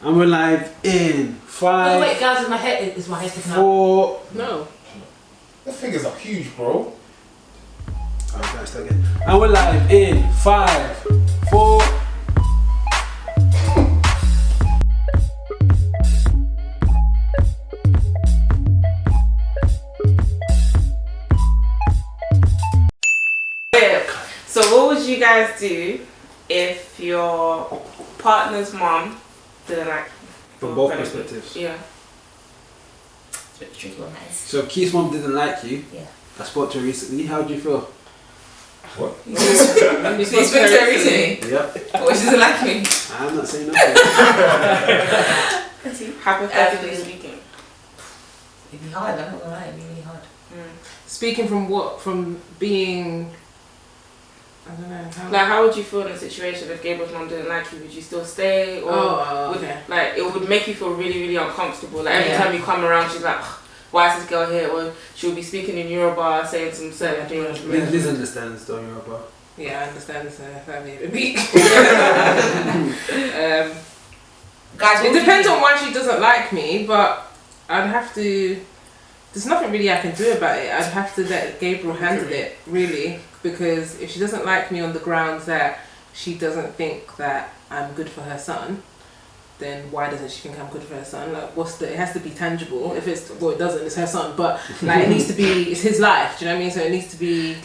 And we're live in 5. Oh wait, guys, my head sticking out. 4. No. The figures are huge, bro. Alright, guys, start again. And we're live in 5, 4. So what would you guys do if your partner's mom didn't like you? From both perspectives. Yeah. It's a bit tricky one, guys. So if Keith's mom didn't like you, Yeah. I spoke to her recently, how do you feel? What? You spoke to her recently? Yep. What, she doesn't like me? I'm not saying nothing. Hypothetically speaking. It'd be hard, I'm not gonna lie, it'd be really hard. Speaking from what? From being, I don't know. Like, how would you feel in a situation if Gabriel's mom didn't like you? Would you still stay? Or okay. like, it would make you feel really, really uncomfortable. Like, every time you come around, she's like, why is this girl here? Or she'll be speaking in Yoruba, saying some certain things. Liz understands though, Yoruba. Yeah, I understand. So that made it weak. Guys, It depends on why she doesn't like me, but I'd have to. There's nothing really I can do about it. I'd have to let Gabriel handle it, really, because if she doesn't like me on the grounds that she doesn't think that I'm good for her son, then why doesn't she think I'm good for her son? Like, it has to be tangible. If it's, well, it doesn't, it's her son, but like, it needs to be, it's his life, do you know what I mean? So it needs to be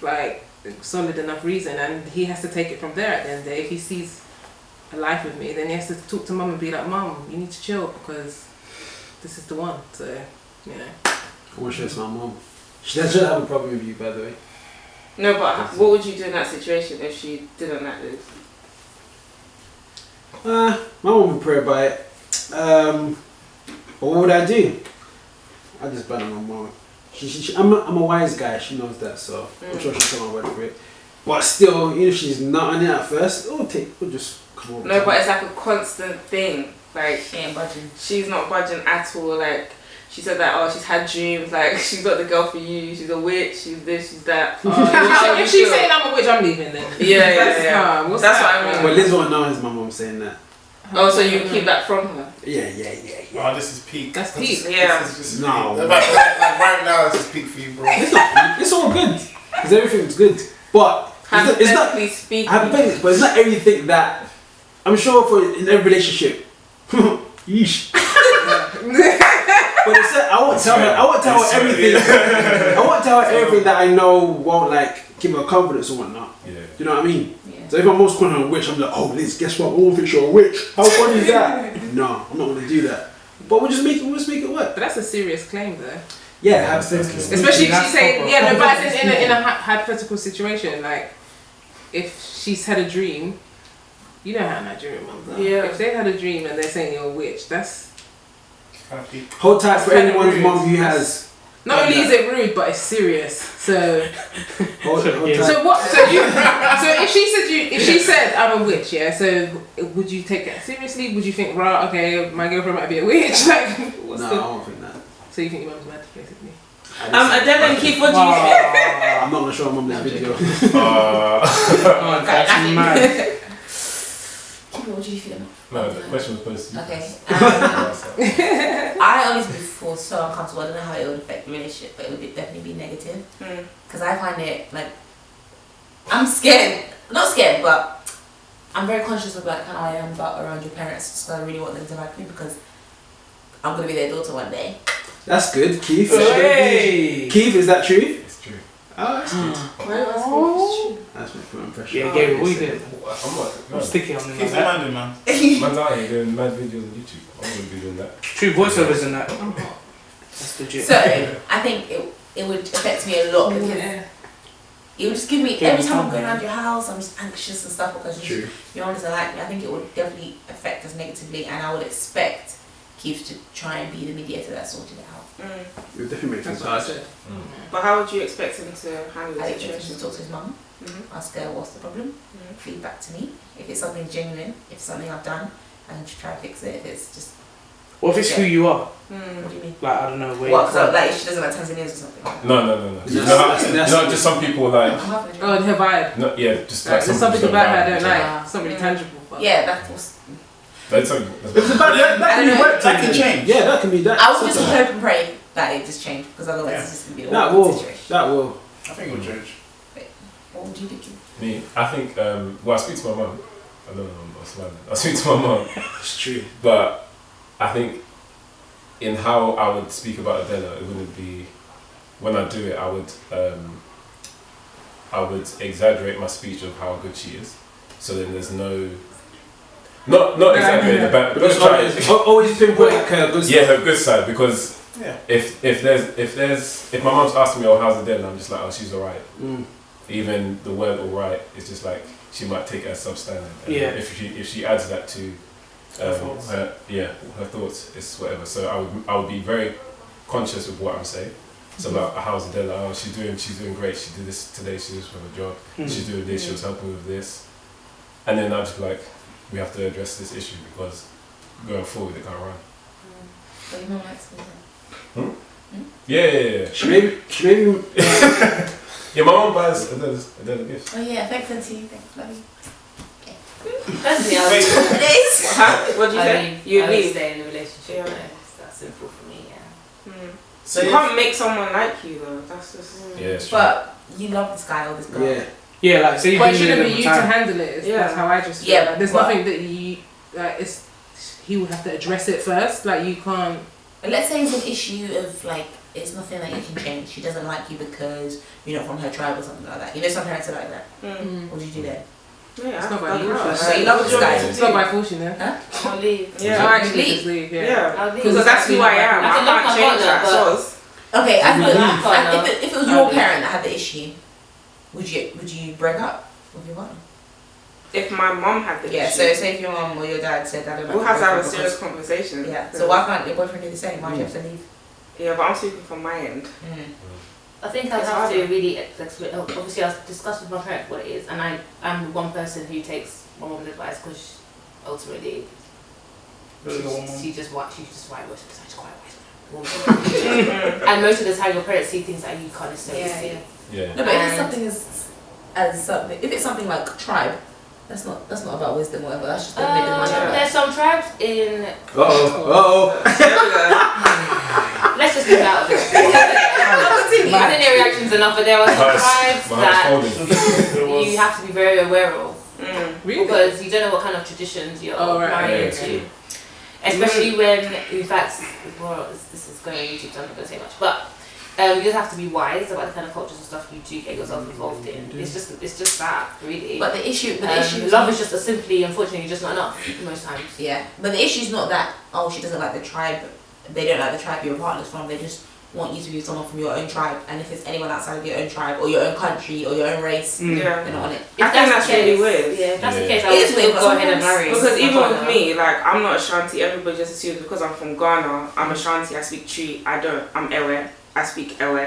like solid enough reason, and he has to take it from there at the end of the day. If he sees a life with me, then he has to talk to mum and be like, Mum, you need to chill because this is the one. So, you know. I want to show this to my mom. She doesn't have a problem with you, by the way. No, but what would you do in that situation if she didn't like this? My mom would pray about it. But what would I do? I just ban my mom. I'm a wise guy, she knows that, so I'm sure she'll take my word for it. But still, even if she's not on it at first, we'll just come over. No, but it's like a constant thing. Like, She ain't budging. she's not budging at all. Like, she said that, oh, she's had dreams, like, she's not the girl for you, she's a witch, she's this, she's that. If she's saying I'm a witch, I'm leaving then. Yeah. What's That's that? what I mean. Well, Liz won't know is my mom saying that. Oh, so you keep that from her? Yeah. Oh, this is peak. That's peak. Yeah. This is just No. peak. Like right now, this is peak for you, bro. It's not. It's all good. Because everything's good. But it's not. Hypothetically speaking. But it's not everything that. I'm sure for in every relationship. Yeesh. But it's, I won't tell her everything. I won't tell her everything that I know won't like give her confidence or whatnot. Yeah. Do you know what I mean? Yeah. So if I'm most calling her a witch, I'm like, oh Liz, guess what? I won't think you're a witch. How funny is that? No, I'm not gonna do that. But we'll just make it work. But that's a serious claim though. Yeah, hypothetically. Especially if she's saying, yeah, no, but it's in a hypothetical situation, like, if she's had a dream, you know how Nigerian mums are. Yeah. If they had a dream and they're saying you're a witch, that's... Kind of peak. Hold tight for Kind of anyone's rude. mom who has. Not only is it rude, but it's serious. So, Hold tight. so what? So if she said I'm a witch, yeah. So would you take that seriously? Would you think, right, okay, my girlfriend might be a witch? Like, what's No, I won't think that. So you think your mum's mad, basically? Adella and Keith, what do you think? I'm not gonna show my mom this video. Oh, that's mad. What do you feel? No, the question was supposed to be. Okay. Okay. I honestly feel so uncomfortable. I don't know how it would affect the relationship, but it would definitely be negative. Because I find it like, I'm scared. Not scared, but I'm very conscious of like how I am around your parents. So I really want them to like me because I'm gonna be their daughter one day. That's good, Keith. Hey. Keith, is that true? It's true. Oh, that's good. Oh. That's my first impression. Yeah, Gabriel, what you doing? I'm not. I'm sticky on Keep that. demanding, man. Man's out here doing mad videos on YouTube. I'm gonna be doing that. True voiceovers and that. That's legit. So I think it would affect me a lot because it would just give me, every time I'm going around your house, I'm just anxious and stuff because your mom doesn't like me. I think it would definitely affect us negatively, and I would expect Keith to try and be the mediator that sorted it out. It would definitely make That's things what I hard. said. But how would you expect him to handle I the think he situation? should talk to his mum, ask her what's the problem, feedback to me. If it's something genuine, if it's something I've done, I can try to fix it. If it's just, What if it's who you are? what do you mean? Like, I don't know where What, you're so, from. like if she doesn't like Tanzanians or something? No. That's- No, just some people like. I'm having a Oh, dream. her vibe. No, yeah, just Like, like there's something people about her I don't don't like. like. It's not really tangible. But Yeah, that's what's... That's okay. That can change. Yeah, that can be that. I would just hope and pray that it just changed because otherwise it's just gonna be a That awkward will. situation. That will. I think it'll change. What would you do? Me, I think. Well, I speak to my mum. I don't know. I'm smiling. I speak to my mum, It's true. but I think in how I would speak about Adella, it wouldn't be. When I do it, I would exaggerate my speech of how good she is. So then there's no. Not exaggerating, but Because always pinpoint like her good yeah, stuff. her good side, because Yeah. if my mum's asking me, oh, how's Adele, I'm just like, oh, she's alright. Mm. Even the word alright is just like she might take it as substandard. And Yeah. If she adds that to Her thoughts. her thoughts, it's whatever. So I would be very conscious of what I'm saying. So like, how's Adele? Oh, she's doing great. She did this today. She did this for her job. She's doing this. She was helping with this. And then I'll just be like, we have to address this issue because going forward it can't run. So you know likes me Yeah. She maybe Yeah, my mum buys Adele gifts. Oh yeah, thanks Auntie. Thanks, love you. Personally, I Wait. would. What do you say? You I would leave. stay in a relationship. Yeah. Yeah. That's simple for me. Yeah. So You yeah. can't make someone like you though. That's just. Yeah, it's true. But you love this guy or this girl. yeah. Yeah, like say you've But it been shouldn't with be him you for to time. handle it. Yeah. That's how I just feel. Yeah, Like, there's but- nothing that you like. He would have to address it first. Like you can't. But let's say it's an issue of like it's nothing that you can change. She doesn't like you because you're not from her tribe or something like that. You know, some parents are like that. What do you do there? Yeah, It's not I'll by go force. out. So you love this guy. It's not by force, you know. I'll leave. Yeah, I I actually leave. just leave. Yeah, I'll leave. because that's who I am. I can I love can't my change partner, that. but- So Okay, I and leave. if it was your parent that had the issue, would you break up with your partner? if my mum had the Yeah. issue, So say if your mum or your dad said I don't like we'll have to have a because- serious conversation. Yeah. So why can't your boyfriend do the same? Why do you have to leave? Yeah, but I'm speaking from my end. I think I It's have to harder. really explain. Obviously, I've discussed with my parents what it is, and I'm one person who takes my mom's advice because ultimately she's just white most of the time. She's quite wise. And most of the time, your parents see things that you can't necessarily Yeah, see. yeah. Yeah. No, but if it's And- something as something, if it's something like tribe, that's not about wisdom or whatever. That's just them making money. There's some tribes in. There we go. Let's just move out of it. I think their reactions enough, but there are some tribes that you have to be very aware of. Really? Because you don't know what kind of traditions you're marrying Yeah, into. Especially when, in fact, well, this is going on YouTube, so I'm not going to say much, but you just have to be wise about the kind of cultures and stuff you do get yourself involved in. It's just that, really. But the issue love is just simply, unfortunately, just not enough most times. Yeah, but the issue is not that she doesn't like the tribe. They don't like the tribe your partner's from. They just want you to be someone from your own tribe, and if it's anyone outside of your own tribe or your own country or your own race, Yeah. they're not on it. I think that's really weird. Yeah, if that's the Yeah. case, I It would is weird, still but go ahead and sometimes- marry. Because my even with partner. me, like, I'm not Ashanti. Everybody just assumes because I'm from Ghana, I'm Ashanti. I speak Tree. I don't. I'm Ewe. I speak Ewe.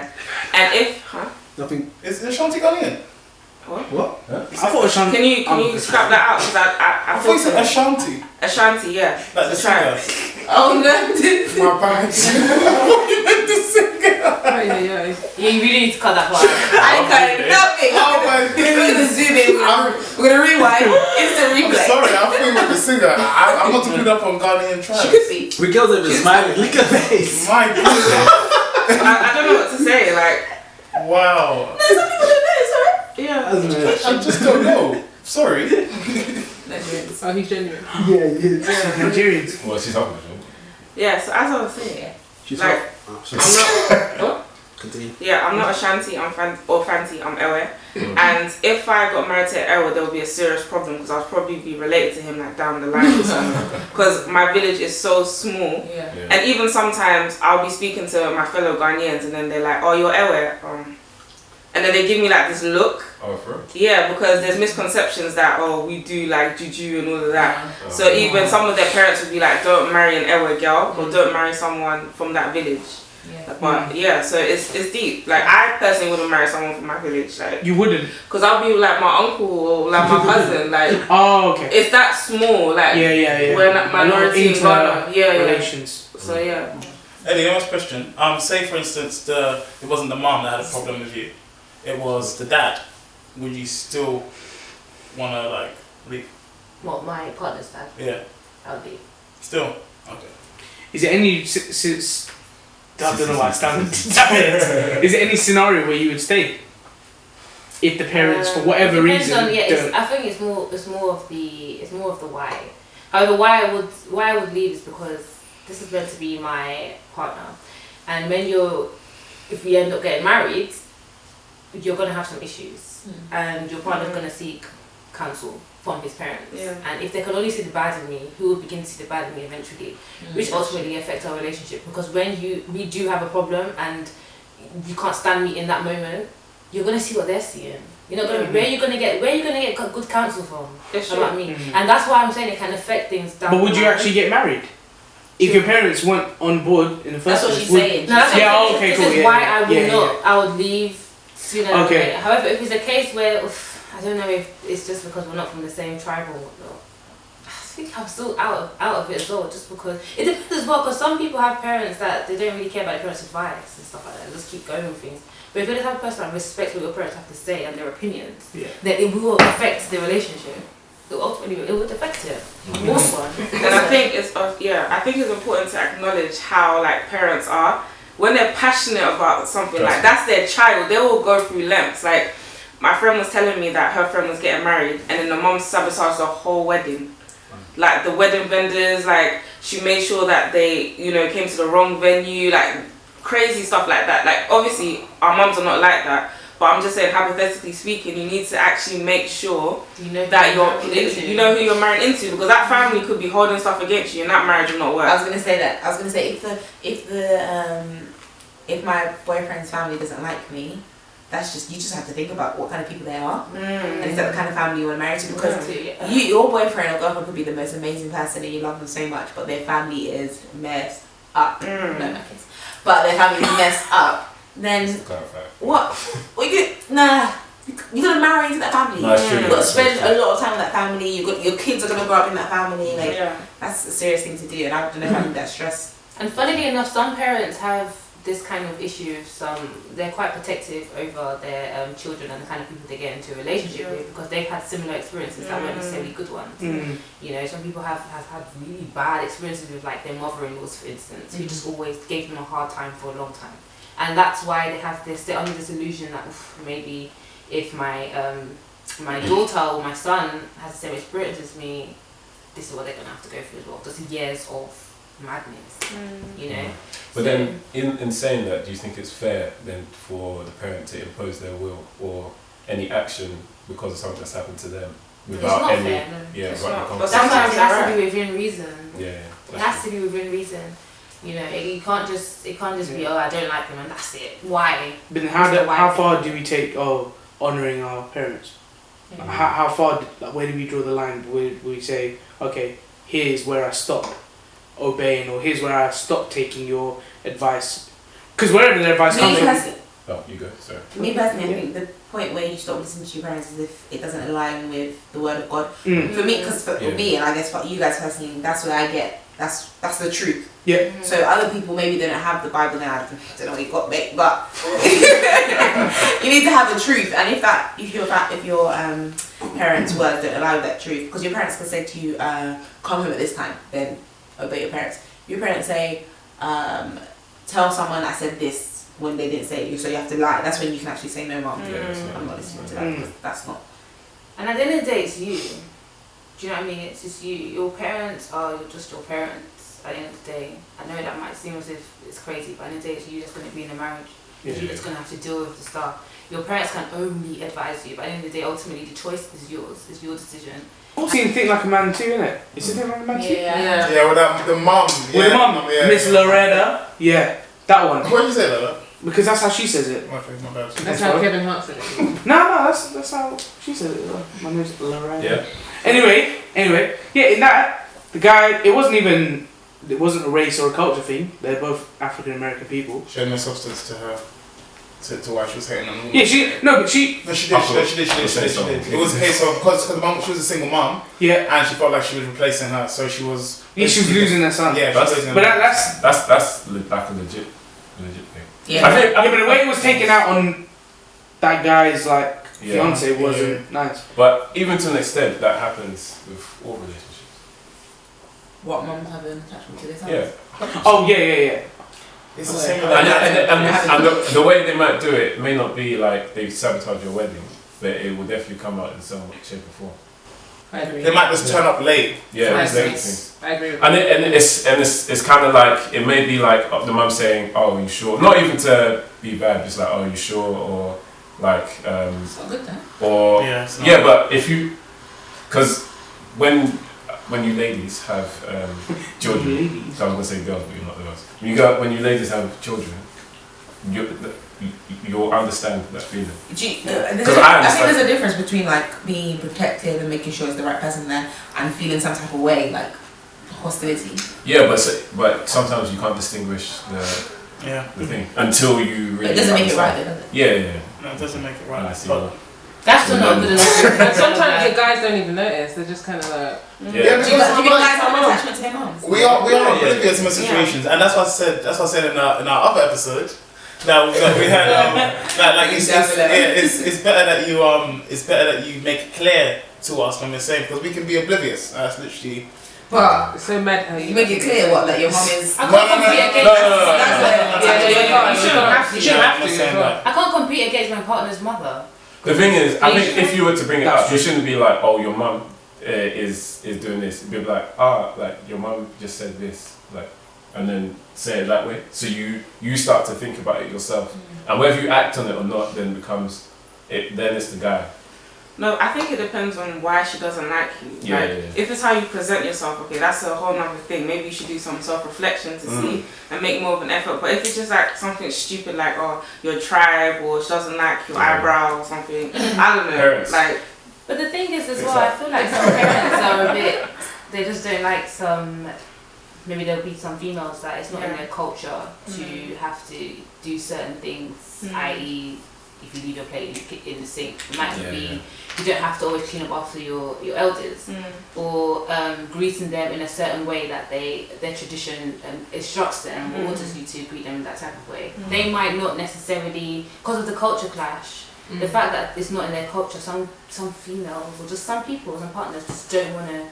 And if nothing. Is Ashanti Ghanaian? What? I thought Ashanti. can you scrap that out? Because I I thought you thought said Ashanti. Ashanti, yeah. Like the tribe. singer. Oh no! My bags. You meant the singer. Yeah. Yeah, you really need to cut that part. I can't nothing. Oh my We're gonna zoom in. We're gonna rewind. Instant I'm replay. sorry, I thought you meant the singer. I'm not too clued up on Ghanaian tribes. She could be. We girls are even smiling. Look at her face. My goodness. I don't know what to say. Like, Wow. No, some people don't know. It's alright. yeah. I just don't know. Sorry. Nigerians. Oh, he's genuine. Nigerians. Well, she's helping me. Yeah. So as I was saying, Yeah. She's like, hot. Oh, sorry. I'm not. Continue. Yeah, I'm not Ashanti, I'm Fanti, I'm Ewe. And if I got married to Ewe, there would be a serious problem because I'll probably be related to him like down the line or something. Because my village is so small. Yeah. And even sometimes I'll be speaking to my fellow Ghanaians and then they're like, oh, you're Ewe. And then they give me like this look. Oh, for real? Yeah, because there's misconceptions that, oh, we do like juju and all of that. Yeah. So even some of their parents would be like, don't marry an Ewe girl or don't marry someone from that village. Yeah. But yeah, so it's deep. Like I personally wouldn't marry someone from my village, like, You wouldn't. cause I'll be like my uncle or like my cousin. Like Oh, okay. it's that small. Like Yeah. we're not minority in Ghana. Yeah. Relations. So yeah. Eddie, last question. Say for instance, it wasn't the mom that had a problem with you. It was the dad. Would you still wanna like leave? Well, my partner's dad. Yeah. I would leave. Still. Okay. Is there any I don't know why I stand. Is there any scenario where you would stay if the parents, for whatever reason, don't? I think it's more of the why. However, why I would leave is because this is meant to be my partner, and if we end up getting married, you're gonna have some issues, and your partner's gonna seek counsel from his parents. Yeah. And if they can only see the bad in me, who will begin to see the bad in me eventually, which ultimately affects our relationship. Because when we do have a problem and you can't stand me in that moment, you're gonna see what they're seeing. You're not gonna where you gonna get good counsel from. That's About me, and that's why I'm saying it can affect things. Down But would you actually get married if your parents weren't on board in the first place? That's what she's saying. No, that's okay, cool. This is why I will not. I would leave sooner than Okay. later. However, if it's a case where I don't know if it's just because we're not from the same tribe or whatnot, I think I'm still out of it as well. Just because it depends as well. Because some people have parents that they don't really care about their parents' advice and stuff like that. They just keep going with things. But if you're the type of person that respects what your parents have to say and their opinions, then it will affect the relationship. Ultimately, it would affect it. Also, and I think it's important to acknowledge how like parents are when they're passionate about something. Like that's their child. They will go through lengths. Like my friend was telling me that her friend was getting married, and then the mom sabotaged the whole wedding. Like the wedding vendors, like she made sure that they, came to the wrong venue, like crazy stuff like that. Like obviously our mums are not like that, but I'm just saying hypothetically speaking, you need to actually make sure that you know who you're marrying into, because that family could be holding stuff against you, and that marriage will not work. I was gonna say that. I was gonna say if my boyfriend's family doesn't like me, you just have to think about what kind of people they are, and is that the kind of family you want to marry to? Because your boyfriend or girlfriend could be the most amazing person and you love them so much, but their family is messed up. No, my case. But their family is messed up. Then what? You're gonna marry into that family. You've got to spend a lot of time with that family. Your kids are gonna grow up in that family. That's a serious thing to do, and I don't know if I need that stress. And funnily enough, some parents have this kind of issue. They're quite protective over their children and the kind of people they get into a relationship with, because they've had similar experiences that weren't necessarily good ones. Some people have had really bad experiences with like their mother-in-laws, for instance, who just always gave them a hard time for a long time. And that's why they're under this illusion that maybe if my daughter or my son has the same experience as me, this is what they're gonna have to go through as well. Just years of madness, But then, in saying that, do you think it's fair then for the parent to impose their will or any action because of something that's happened to them without any? Fair, no. Yeah, it's right. not. But Sometimes it has to be within reason. Yeah. It has to be within reason. It can't just be I don't like them and that's it. Why? But then how far do we take honouring our parents? How far? Where do we draw the line? Where we say, okay, here's where I stop obeying, or here's where I stop taking your advice, because wherever the advice comes from. Oh, you go. Sorry. Me personally, I think the point where you stop listening to your parents is if it doesn't align with the word of God. For me, because for me, and I guess for you guys personally, that's where I get. That's the truth. Yeah. So other people maybe they don't have the Bible now. I don't know what you got, mate, but you need to have the truth. And if your parents' words don't allow that truth, because your parents can say to you, "Come home at this time," then obey your parents. Your parents say, "Tell someone I said this," when they didn't say it, so you have to lie. That's when you can actually say, "No, mom, I'm not listening to that." Because that's not. And at the end of the day, it's you. Do you know what I mean? It's just you. Your parents are just your parents at the end of the day. I know that might seem as if it's crazy, but at the end of the day, it's you that's going to be in a marriage. You're just going to have to deal with the stuff. Your parents can only advise you, but at the end of the day, ultimately, the choice is yours. It's your decision. Also, you think like a man too, innit? Is it think like a man too? Yeah, with the mum. With the mum, Miss Loretta. Yeah, that one. What did you say, Lola? Because that's how she says it. My bad. That's how Kevin Hart said it. No, that's how she says it. My name's Loretta. Yeah. Anyway, yeah, in that, the guy, it wasn't a race or a culture thing. They're both African American people. She had no substance to her, to why she was hating on the woman. Yeah, she did. No, she did. It was a case of, because she was a single mum. Yeah. And she felt like she was replacing her, so she was. Yeah, she was losing her son. Yeah, that's like a legit thing. Yeah. But the way it was taken out on that guy's fiance wasn't nice. But even to an extent, that happens with all relationships. what mums have an attachment to their sons. Yeah. Oh yeah. It's the same. And the way they might do it may not be like they sabotage your wedding, but it will definitely come out in some shape or form. I agree. They might just turn up late. Yeah, I exactly. agree with And it's kind of like, it may be like the mum saying, "Oh, are you sure?" Not even to be bad, just like, "Oh, are you sure?" Or like, It's not good then. or Yeah, but if you, because when you ladies have children, Ladies. so I was gonna say girls, but you're not the girls. When you ladies have children, you'll understand that feeling. I think understand. there's a difference between like being protective and making sure it's the right person there, and feeling some type of way like hostility. Yeah, but sometimes you can't distinguish the thing until you really. But it doesn't make it understand. right, does it? Yeah. No, it doesn't make it right. I see. But- That's still not good enough. And sometimes your guys don't even notice. They're just kind of like. Yeah. Do you guys have an attachment to their moms? We are oblivious to situations, and that's what I said in our other episode. That we had it's better that you make it clear to us when we're saying, because we can be oblivious. That's literally. But It's so mad how you make it clear what like your mom is. I can't compete against. You shouldn't have to. saying that. I can't compete against my partner's mother. The thing is, I think if you were to bring it up, you shouldn't be like, "Oh, your mum is doing this." You'd be like, like your mum just said this, like, and then say it that way. So you start to think about it yourself, and whether you act on it or not, then becomes it. Then it's the guy. No, I think it depends on why she doesn't like you. Yeah, Like, yeah. if it's how you present yourself, okay, that's a whole nother thing. Maybe you should do some self-reflection to see and make more of an effort. But if it's just like something stupid like, oh, your tribe, or she doesn't like your eyebrow or something, I don't know. Parents. Like, But the thing is as well, I feel like some parents are a bit, they just don't like some, maybe there'll be some females that it's not in their culture to have to do certain things, i.e. if you leave your plate in the sink, it might be you don't have to always clean up after your elders, or greeting them in a certain way that their tradition instructs them or orders you to greet them in that type of way. They might not necessarily, because of the culture clash, the fact that it's not in their culture, some females or just some people, some partners just don't want to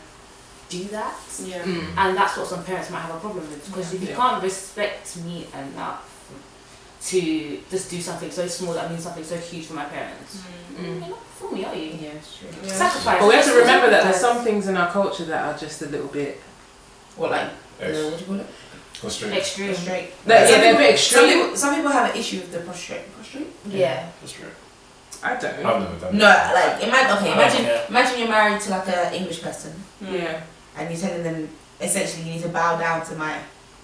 do that, and that's what some parents might have a problem with, because if you can't respect me enough to just do something so small that means something so huge for my parents, you're not for me, are you? Yeah, it's true. Sacrifice. But we have to remember that there's some things in our culture that are just a little bit. What like? X. What do you call it? Prostrate. Extreme. Prostrate. They're a bit extreme. Some people have an issue with the prostrate. Prostrate? Yeah. I don't. I've never done No, like imagine Yeah. imagine you're married to like an English person, Yeah. and you're telling them essentially you need to bow down to my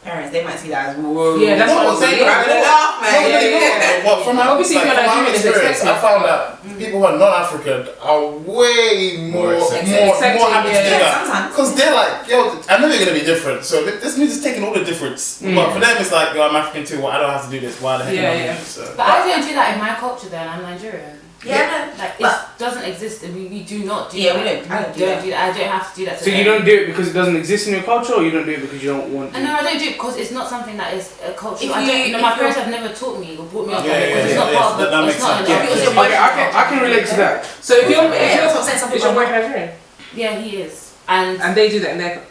parents. They might see that as whoa. Yeah, that's what I'm saying. I'm gonna laugh, man. Well, from my Obviously, like, if you're from my Nigerian, it's experience, I expected. found that people who are non-African are way more accepting. happy to do Yeah, that. sometimes. Because they're like, yo, I know you're gonna be different, so this means it's taking all the difference. But for them, it's like, yo, I'm African too. Well, I don't have to do this. Why the heck am I doing this? So. But I don't do that in my culture. Then I'm Nigerian. Yeah, Like but- it doesn't exist, and we do not do Yeah, that. we don't. I don't do that. I don't have to do that. To So you them. don't do it because it doesn't exist in your culture, or you don't do it because you don't want to? And no, I don't do it because it's not something that is a culture. If I you- don't. You know, if my you- parents have never taught me or brought me up Yeah, on it, because yeah, it's not yeah, part of that the. makes It's not. sense. in If it was your Okay, I can relate to that. So if you're, Yeah, that's what I'm saying. Some is people your boy Nigerian? Yeah, he is, and And they do that in their.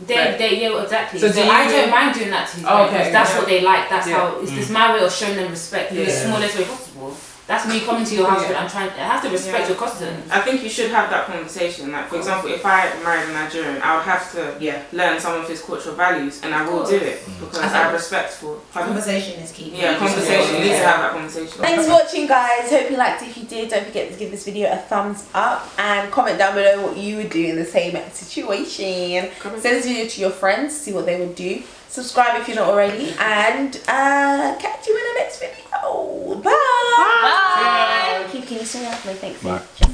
yeah, exactly. So So, do I you- don't mind doing that to his Oh, parents, okay, that's yeah. what they like. That's Yeah. how it's my way of showing them respect in the Yeah. smallest way possible. That's me coming to your house, Yeah. but I have to respect your customs. I think you should have that conversation. Like, for example, if I married a Nigerian, I would have to learn some of his cultural values, and I will do it because I have respect for. Conversation is key. Yeah, conversation. You need to have that conversation. Thanks for watching, guys. Hope you liked it. If you did, don't forget to give this video a thumbs up and comment down below what you would do in the same situation. Send this video to your friends, see what they would do. Subscribe if you're not already, and catch you in the next video. Bye. Bye. Keep staying up. Thanks. Bye.